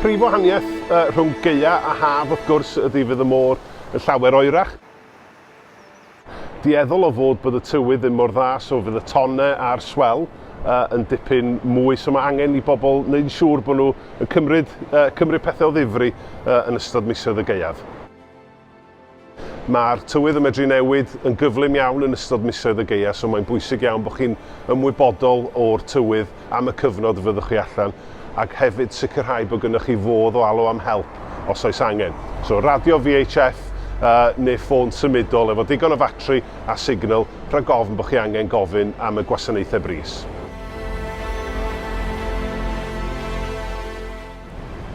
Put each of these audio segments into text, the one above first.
prif wahaniaeth rhwng gaeaf a haf wrth gwrs ydy fydd y môr yn llawer oerach. Dieddol o fod bod y tywydd ddim mor dda, so fydd y tonau a'r swel yn dipyn mwy, so mae angen i bobl wneud siŵr bod nhw yn cymryd pethau o ddifri yn ystod misoedd y gaeaf. Mae'r tywydd yn medru newid yn gyflym iawn yn ystod misoedd y gaeaf, so mae'n bwysig iawn bod chi'n ymwybodol o'r tywydd am y cyfnod y fyddwch chi allan, ac hefyd sicrhau bod gennych chi fodd o alw am help os oes angen. So radio VHF neu ffôn symudol efo digon o fatri a signal rhag ofn bod chi angen gofyn am y gwasanaethau brys.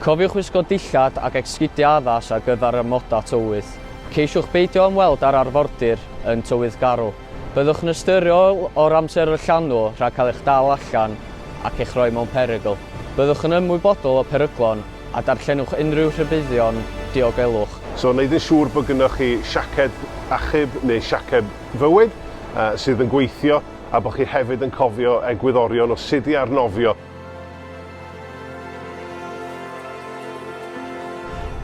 Cofiwch wisgo dillad ac esgidiau addas ar gyfer y moda tywydd. Ceisiwch beidio ymweld â'r arfordir yn tywydd garw. Byddwch yn ystyriol o'r amser y llanw rhag cael eich dal allan ac eich rhoi mewn perygl. Byddwch yn ymwybodol o peryglon a darllenwch unrhyw rhybuddion diogelwch. So wneud yn siŵr bod gennych chi siaced achub neu siaced fywyd sydd yn gweithio, a bod chi hefyd yn cofio egwyddorion o sut i arnofio.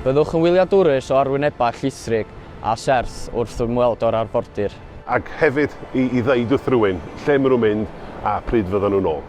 Byddwch yn wyliadwrus o arwynebau llithrig a serth wrth ymweld o'r arfordir. Ac hefyd i ddeud wrth rhywun lle maen nhw'n mynd a pryd fyddan nhw'n ôl.